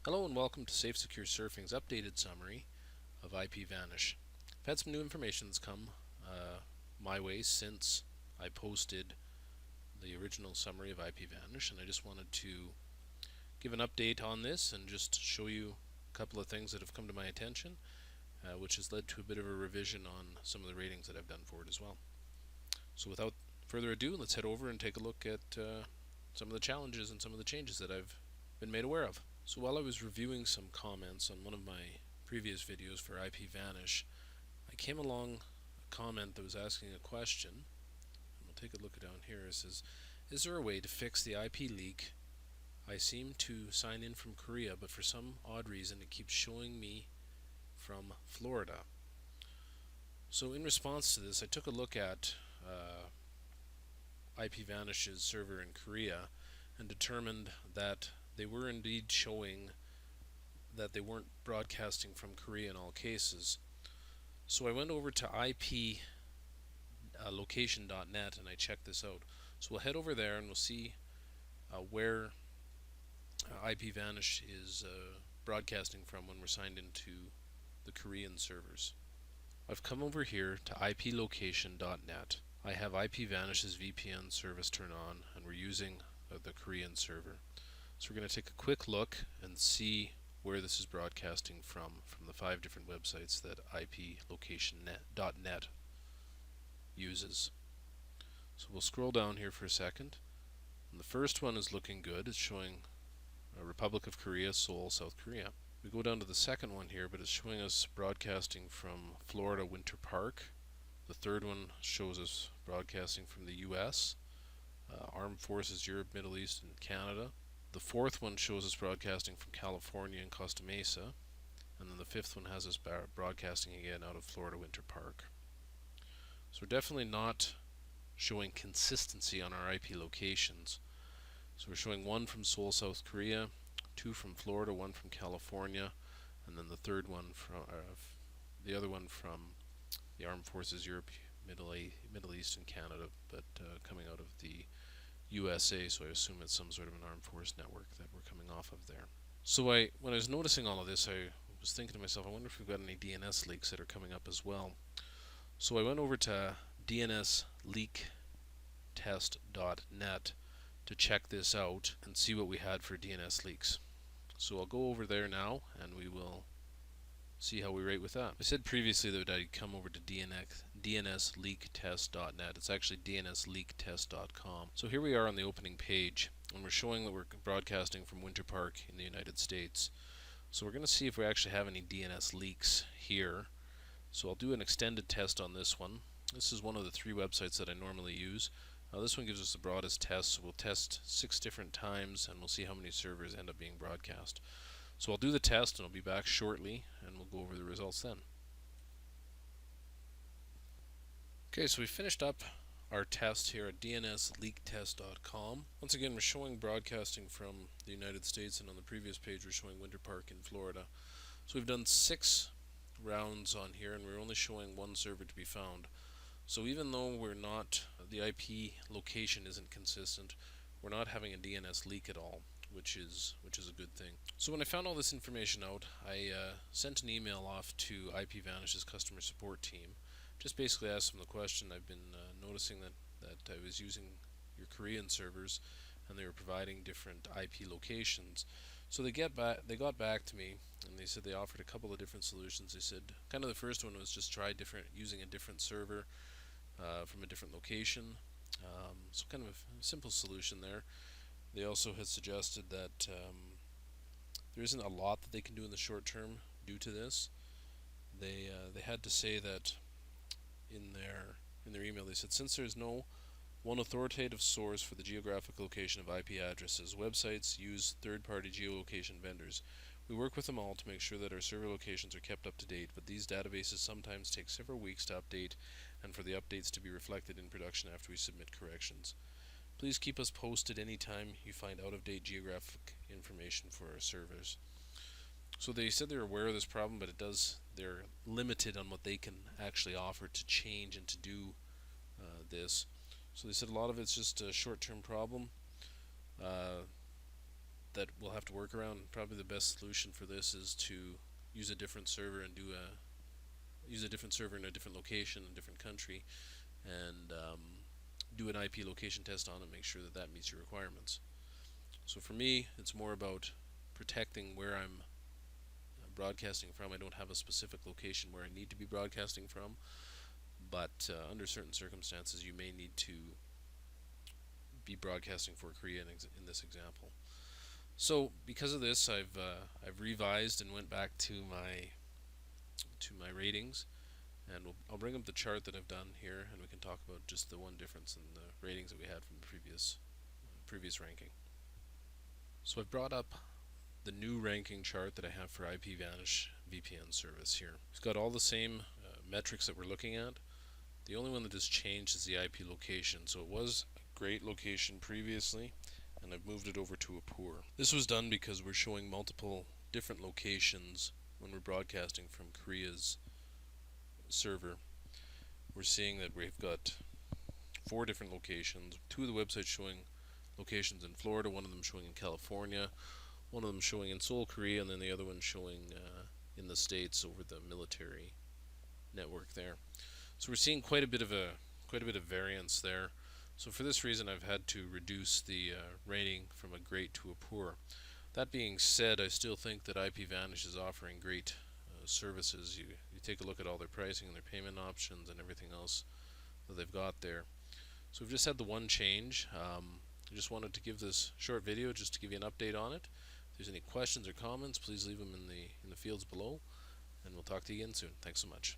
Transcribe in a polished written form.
Hello and welcome to Safe Secure Surfing's updated summary of IP Vanish. I've had some new information that's come my way since I posted the original summary of IP Vanish, and I just wanted to give an update on this and just show you a couple of things that have come to my attention, which has led to a bit of a revision on some of the ratings that I've done for it as well. So without further ado, let's head over and take a look at some of the challenges and some of the changes that I've been made aware of. So while I was reviewing some comments on one of my previous videos for IP Vanish, I came along a comment that was asking a question, and we'll take a look down here. It says, is there a way to fix the IP leak? I seem to sign in from Korea, but for some odd reason it keeps showing me from Florida. So in response to this, I took a look at IP Vanish's server in Korea and determined that they were indeed showing that they weren't broadcasting from Korea in all cases. So I went over to iplocation.net and I checked this out. So we'll head over there and we'll see where IP Vanish is broadcasting from when we're signed into the Korean servers. I've come over here to iplocation.net. I have IP Vanish's VPN service turned on and we're using the Korean server. So we're going to take a quick look and see where this is broadcasting from the 5 different websites that iplocation.net uses. So we'll scroll down here for a second. And the first one is looking good. It's showing Republic of Korea, Seoul, South Korea. We go down to the second one here, but it's showing us broadcasting from Florida Winter Park. The third one shows us broadcasting from the US, Armed Forces Europe, Middle East, and Canada. The fourth one shows us broadcasting from California and Costa Mesa, and then the fifth one has us broadcasting again out of Florida Winter Park. So we're definitely not showing consistency on our IP locations. So we're showing one from Seoul, South Korea, 2 from Florida, 1 from California, and then the third one from the other one from the Armed Forces Europe, Middle East, and Canada, but coming out of the USA, so I assume it's some sort of an armed force network that we're coming off of there. So when I was noticing all of this, I was thinking to myself, I wonder if we've got any DNS leaks that are coming up as well. So I went over to dnsleaktest.net to check this out and see what we had for DNS leaks. So I'll go over there now and we will see how we rate with that. I said previously that I'd come over to dnsleaktest.net. It's actually dnsleaktest.com. So here we are on the opening page, and we're showing that we're broadcasting from Winter Park in the United States. So we're going to see if we actually have any DNS leaks here. So I'll do an extended test on this one. This is one of the 3 websites that I normally use. This one gives us the broadest test, so we'll test 6 different times and we'll see how many servers end up being broadcast. So I'll do the test and I'll be back shortly and we'll go over the results then. Okay, so we finished up our test here at dnsleaktest.com. Once again, we're showing broadcasting from the United States, and on the previous page we're showing Winter Park in Florida. So we've done 6 rounds on here and we're only showing 1 server to be found. So even though the IP location isn't consistent, we're not having a DNS leak at all, which is a good thing. So when I found all this information out, I sent an email off to IP Vanish's customer support team. Just basically asked them the question. I've been noticing that I was using your Korean servers and they were providing different IP locations. So they got back to me and they said they offered a couple of different solutions. They said kind of the first one was just try using a different server from a different location. So kind of a simple solution there. They also had suggested that there isn't a lot that they can do in the short term due to this. They had to say that in their email, they said, since there's no one authoritative source for the geographic location of IP addresses, websites use third-party geolocation vendors. We work with them all to make sure that our server locations are kept up to date, but these databases sometimes take several weeks to update and for the updates to be reflected in production after we submit corrections. Please keep us posted anytime you find out-of-date geographic information for our servers. So they said they're aware of this problem, but they're limited on what they can actually offer to change and to do this. So they said a lot of it's just a short-term problem. that we'll have to work around. Probably the best solution for this is to use a different server and use a different server in a different location, in a different country, and do an IP location test on it, make sure that that meets your requirements. So for me, it's more about protecting where I'm broadcasting from. I don't have a specific location where I need to be broadcasting from, but under certain circumstances you may need to be broadcasting for Korea in this example. So because of this, I've revised and went back to my ratings, and I'll bring up the chart that I've done here, and we can talk about just the one difference in the ratings that we had from the previous ranking. So I've brought up the new ranking chart that I have for IP Vanish VPN service here. It's got all the same metrics that we're looking at. The only one that has changed is the IP location. So it was a great location previously, and I've moved it over to a poor. This was done because we're showing multiple different locations when we're broadcasting from Korea's server. We're seeing that we've got 4 different locations. 2 of the websites showing locations in Florida, one of them showing in California, one of them showing in Seoul, Korea, and then the other one showing in the States over the military network there. So we're seeing quite a bit of variance there. So for this reason, I've had to reduce the rating from a great to a poor. That being said, I still think that IP Vanish is offering great services. You take a look at all their pricing and their payment options and everything else that they've got there. So we've just had the one change. I just wanted to give this short video just to give you an update on it. If there's any questions or comments, please leave them in the fields below, and we'll talk to you again soon. Thanks so much.